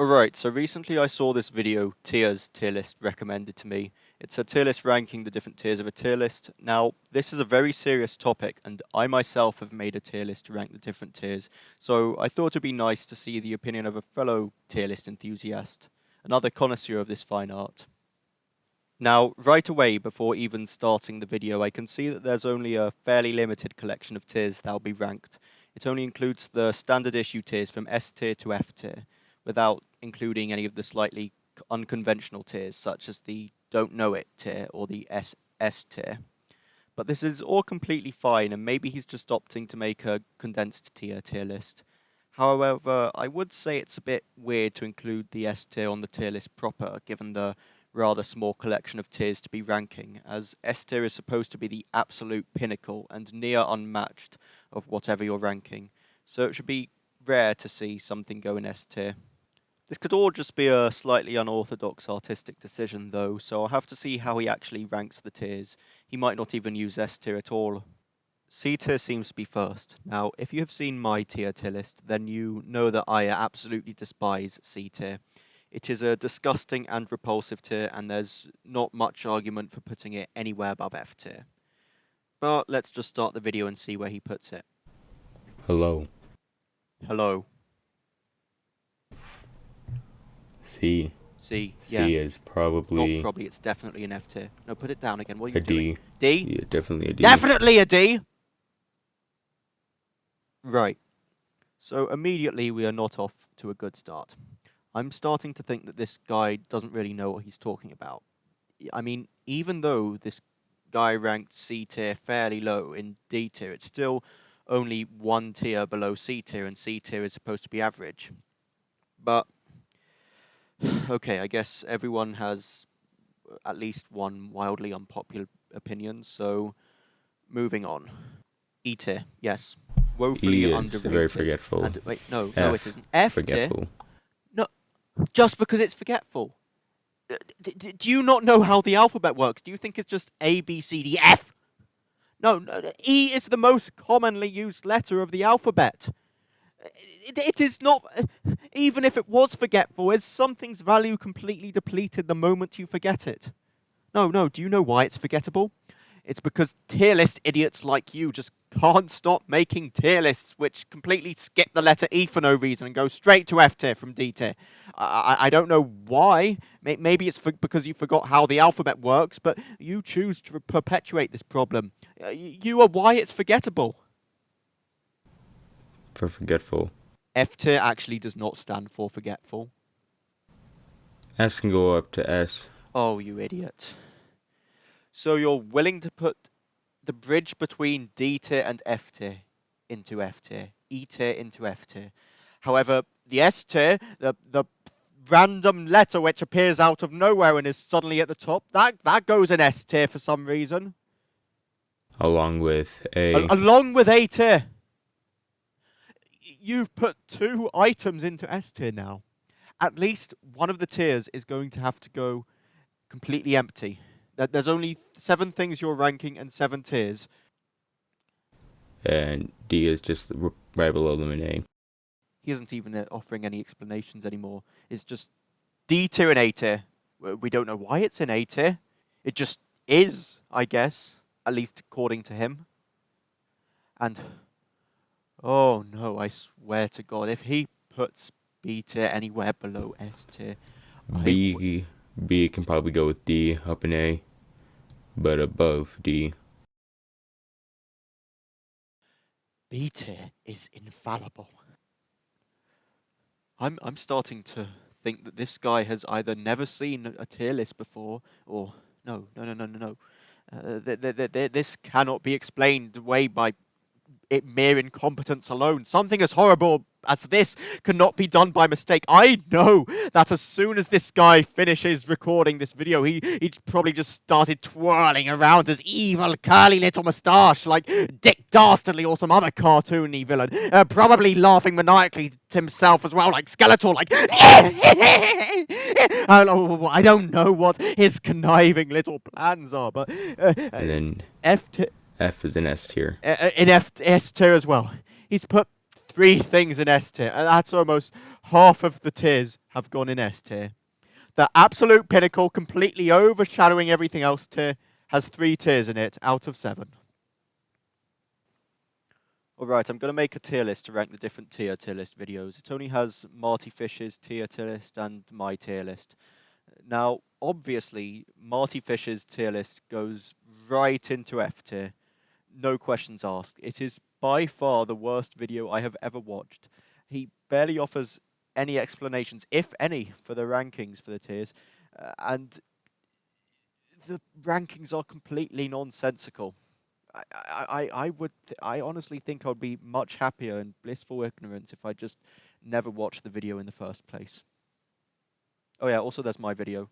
Alright, so recently I saw this video, tier list, recommended to me. It's a tier list ranking the different tiers of a tier list. Now, this is a very serious topic, and I myself have made a tier list to rank the different tiers, so I thought it'd be nice to see the opinion of a fellow tier list enthusiast, another connoisseur of this fine art. Now, right away, before even starting the video, I can see that there's only a fairly limited collection of tiers that'll be ranked. It only includes the standard issue tiers from S tier to F tier, without including any of the slightly unconventional tiers, such as the Don't Know It tier or the SS tier. But this is all completely fine, and maybe he's just opting to make a condensed tier list. However, I would say it's a bit weird to include the S tier on the tier list proper, given the rather small collection of tiers to be ranking, as S tier is supposed to be the absolute pinnacle and near unmatched of whatever you're ranking, so it should be rare to see something go in S tier. This could all just be a slightly unorthodox artistic decision though, so I'll have to see how he actually ranks the tiers. He might not even use S tier at all. C tier seems to be first. Now, if you have seen my tier list, then you know that I absolutely despise C tier. It is a disgusting and repulsive tier, and there's not much argument for putting it anywhere above F tier. But let's just start the video and see where he puts it. Hello. Hello. C. Yeah. C is probably... Not probably, it's definitely an F tier. No, put it down again. What are a you doing? D. D? Yeah, definitely a D. Definitely a D! Right. So immediately we are not off to a good start. I'm starting to think that this guy doesn't really know what he's talking about. I mean, even though this guy ranked C tier fairly low in D tier, it's still only one tier below C tier, and C tier is supposed to be average. But okay, I guess everyone has at least one wildly unpopular opinion, so moving on. E tier, yes. Woefully E is underrated. very forgetful. And, wait, no, it isn't. F forgetful. tier? No, just because it's forgetful. Do you not know how the alphabet works? Do you think it's just A, B, C, D, F? No, E is the most commonly used letter of the alphabet. It is not, even if it was forgetful, is something's value completely depleted the moment you forget it? No, do you know why it's forgettable? It's because tier list idiots like you just can't stop making tier lists which completely skip the letter E for no reason and go straight to F tier from D tier. I don't know why. Maybe it's because you forgot how the alphabet works, but you choose to perpetuate this problem. You are why it's forgettable. For forgetful. F tier actually does not stand for forgetful. S can go up to S. Oh, you idiot. So you're willing to put the bridge between D tier and F tier into F tier, E tier into F tier. However, the S tier, the random letter which appears out of nowhere and is suddenly at the top, that goes in S tier for some reason. Along with A. Along with A tier. You've put two items into S tier now. At least one of the tiers is going to have to go completely empty. There's only 7 things you're ranking and 7 tiers. And D is just right below them in A. He isn't even offering any explanations anymore. It's just D tier and A tier. We don't know why it's in A tier. It just is, I guess. At least according to him. And oh no, I swear to God, if he puts B tier anywhere below S tier... B can probably go with D up in A, but above D. B tier is infallible. I'm starting to think that this guy has either never seen a tier list before, or no. This cannot be explained away by mere incompetence alone. Something as horrible as this cannot be done by mistake. I know that as soon as this guy finishes recording this video, he probably just started twirling around his evil curly little moustache like Dick Dastardly or some other cartoony villain, probably laughing maniacally to himself as well, like Skeletor, like I don't know what his conniving little plans are, but and then F is in S tier. In S tier as well. He's put 3 things in S tier, and that's almost half of the tiers have gone in S tier. The absolute pinnacle, completely overshadowing everything else tier, has 3 tiers in it out of 7. Alright, I'm going to make a tier list to rank the different tier list videos. It only has Marty Fish's tier list and my tier list. Now, obviously, Marty Fish's tier list goes right into F tier. No questions asked. It is by far the worst video I have ever watched. He barely offers any explanations, if any, for the rankings for the tiers. And the rankings are completely nonsensical. I honestly think I'd be much happier in blissful ignorance if I just never watched the video in the first place. Oh yeah, also there's my video.